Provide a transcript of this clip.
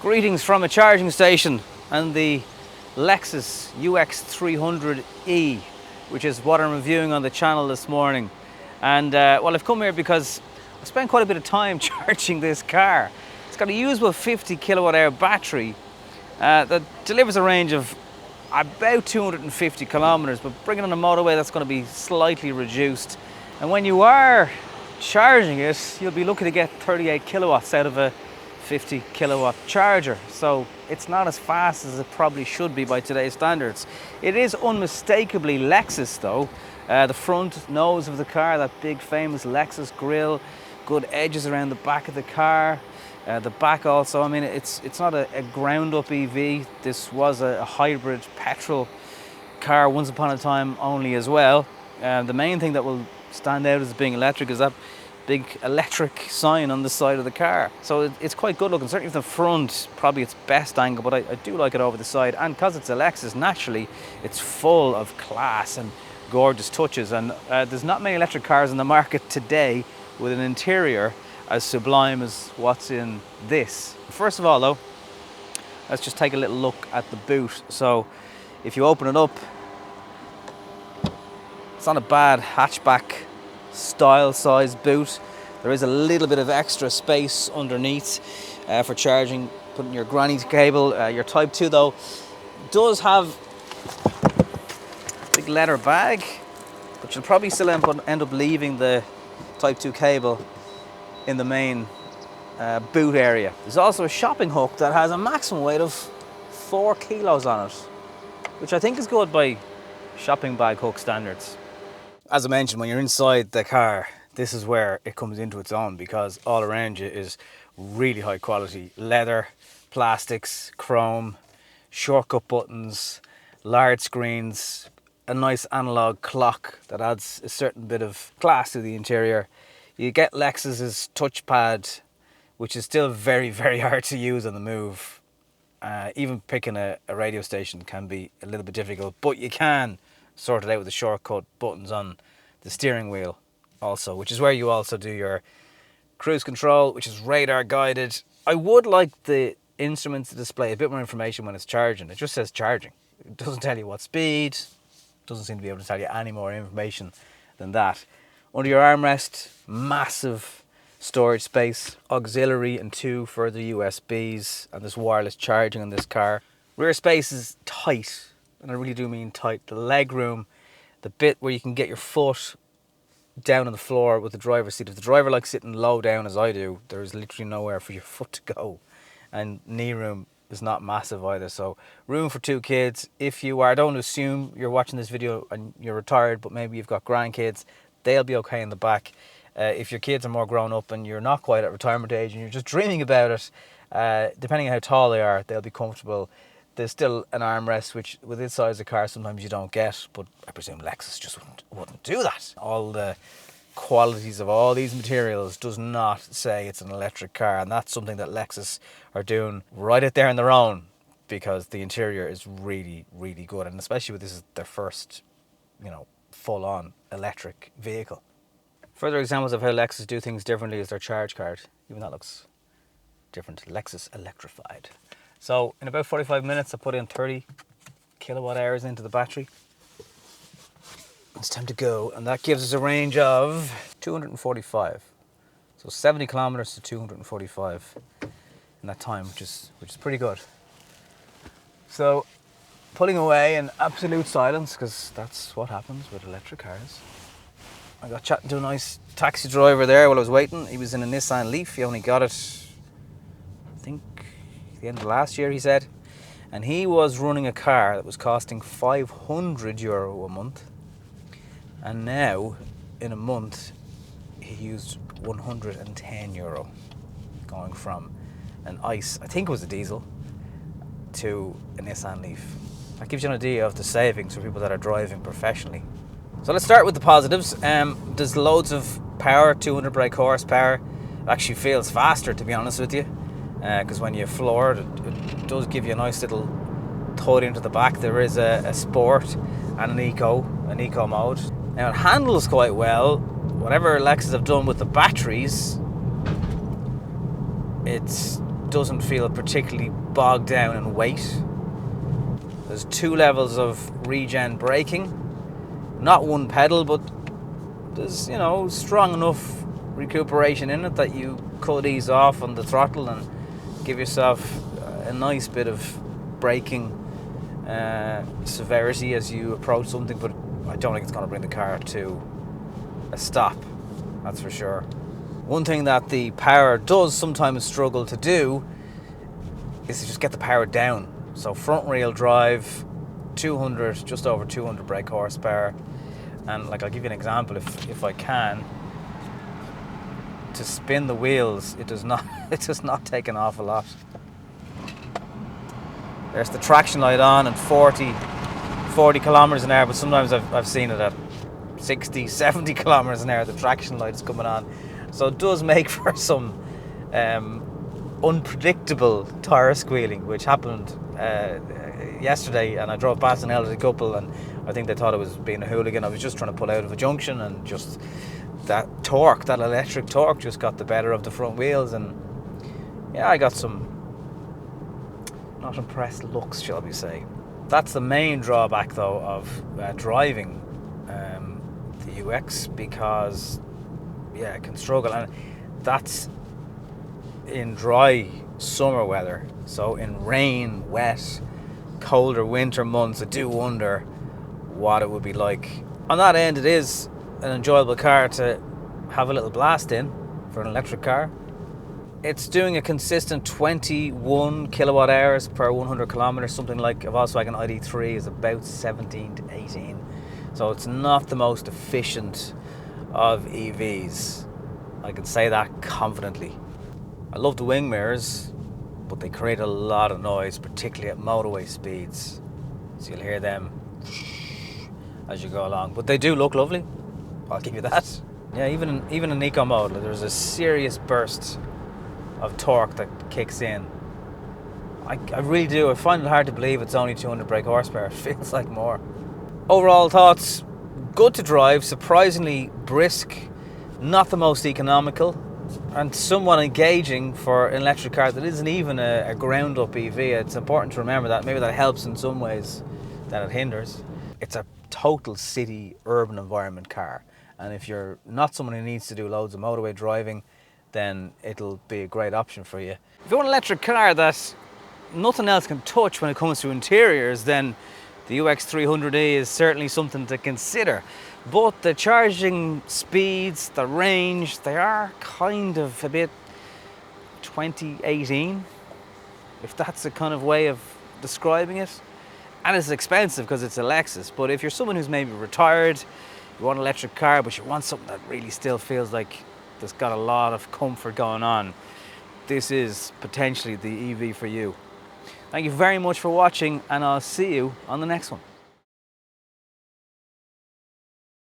Greetings from a charging station and the Lexus UX300e, which is what I'm reviewing on the channel this morning. And well, I've come here because I spent quite a bit of time charging this car. It's got a usable 50 kilowatt hour battery that delivers a range of about 250 kilometers, but bringing on a motorway that's going to be slightly reduced. And when you are charging it, you'll be looking to get 38 kilowatts out of a 50 kilowatt charger, so it's not as fast as it probably should be by today's standards. It is unmistakably Lexus though. The front nose of the car, that big famous Lexus grille, good edges around the back of the car. The back also, I mean, it's not a ground up EV. This was a hybrid petrol car once upon a time only as well. The main thing that will stand out as being electric is that big electric sign on the side of the car. So it's quite good looking, certainly from the front, probably its best angle, but I do like it over the side. And because it's a Lexus, naturally, it's full of class and gorgeous touches. And there's not many electric cars in the market today with an interior as sublime as what's in this. First of all though, let's just take a little look at the boot. So if you open it up, it's not a bad hatchback style size boot. There is a little bit of extra space underneath for charging, putting your granny cable. Your Type 2 though does have a big leather bag, but you'll probably still end up leaving the Type 2 cable in the main boot area. There's also a shopping hook that has a maximum weight of 4 kilos on it, which I think is good by shopping bag hook standards. As I mentioned, when you're inside the car, this is where it comes into its own, because all around you is really high quality leather, plastics, chrome, shortcut buttons, large screens, a nice analog clock that adds a certain bit of class to the interior. You get Lexus's touchpad, which is still very, very hard to use on the move. Even picking a radio station can be a little bit difficult, but you can sort it out with the shortcut buttons on the steering wheel also, which is where you also do your cruise control, which is radar guided. I would like the instruments to display a bit more information when it's charging. It just says charging. It doesn't tell you what speed, doesn't seem to be able to tell you any more information than that. Under your armrest, massive storage space, auxiliary and 2 further USBs, and there's wireless charging on this car. Rear space is tight, and I really do mean tight. The leg room, the bit where you can get your foot down on the floor with the driver's seat. If the driver likes sitting low down as I do, there's literally nowhere for your foot to go. And knee room is not massive either. So room for 2 kids. If you are, don't assume you're watching this video and you're retired, but maybe you've got grandkids, they'll be okay in the back. If your kids are more grown up and you're not quite at retirement age and you're just dreaming about it, depending on how tall they are, they'll be comfortable. There's still an armrest, which with this size of car sometimes you don't get, but I presume Lexus just wouldn't do that. All the qualities of all these materials does not say it's an electric car, and that's something that Lexus are doing right out there on their own, because the interior is really, really good, and especially with this is their first, full-on electric vehicle. Further examples of how Lexus do things differently is their charge card. Even that looks different. Lexus electrified. So in about 45 minutes, I put in 30 kilowatt hours into the battery. It's time to go, and that gives us a range of 245. So 70 kilometers to 245 in that time, which is pretty good. So pulling away in absolute silence, because that's what happens with electric cars. I got chatting to a nice taxi driver there while I was waiting. He was in a Nissan Leaf. He only got it, I think, the end of last year, he said, and he was running a car that was costing €500 a month, and now in a month he used €110, going from an ICE, I think it was a diesel, to a Nissan Leaf. That gives you an idea of the savings for people that are driving professionally. So let's start with the positives. There's loads of power, 200 brake horsepower. It actually feels faster, to be honest with you. Because when you floor it, it does give you a nice little thud into the back. There is a sport and an eco mode. Now it handles quite well. Whatever Lexus have done with the batteries, it's doesn't feel particularly bogged down in weight. There's 2 levels of regen braking, not one pedal, but there's, you know, strong enough recuperation in it that you could ease off on the throttle and give yourself a nice bit of braking severity as you approach something, but I don't think it's going to bring the car to a stop, that's for sure. One thing that the power does sometimes struggle to do is to just get the power down. So front wheel drive, 200, just over 200 brake horsepower, and like I'll give you an example if I can. To spin the wheels, it does not take an awful lot. There's the traction light on at 40 kilometers an hour, but sometimes I've seen it at 60, 70 kilometers an hour. The traction light is coming on, so it does make for some unpredictable tire squealing, which happened yesterday, and I drove past an elderly couple, and I think they thought I was being a hooligan. I was just trying to pull out of a junction, and just that torque, that electric torque, just got the better of the front wheels, and yeah, I got some not impressed looks, shall we say. That's the main drawback, though, of driving the UX, because yeah, it can struggle, and that's in dry summer weather. So in rain, wet, colder winter months, I do wonder what it would be like. On that end, it is an enjoyable car to have a little blast in for an electric car. It's doing a consistent 21 kilowatt hours per 100 kilometers, something like a Volkswagen ID3 is about 17 to 18. So it's not the most efficient of EVs. I can say that confidently. I love the wing mirrors, but they create a lot of noise, particularly at motorway speeds. So you'll hear them as you go along. But they do look lovely, I'll give you that. Yeah, even in eco mode, there's a serious burst of torque that kicks in. I really do. I find it hard to believe it's only 200 brake horsepower. It feels like more. Overall thoughts, good to drive, surprisingly brisk, not the most economical, and somewhat engaging for an electric car that isn't even a ground-up EV. It's important to remember that. Maybe that helps in some ways, that it hinders. It's a total city, urban environment car. And if you're not someone who needs to do loads of motorway driving, then it'll be a great option for you. If you want an electric car that nothing else can touch when it comes to interiors, then the UX300e is certainly something to consider. But the charging speeds, the range, they are kind of a bit 2018, if that's a kind of way of describing it. And it's expensive because it's a Lexus. But if you're someone who's maybe retired, you want an electric car, but you want something that really still feels like there's got a lot of comfort going on, this is potentially the EV for you. Thank you very much for watching, and I'll see you on the next one.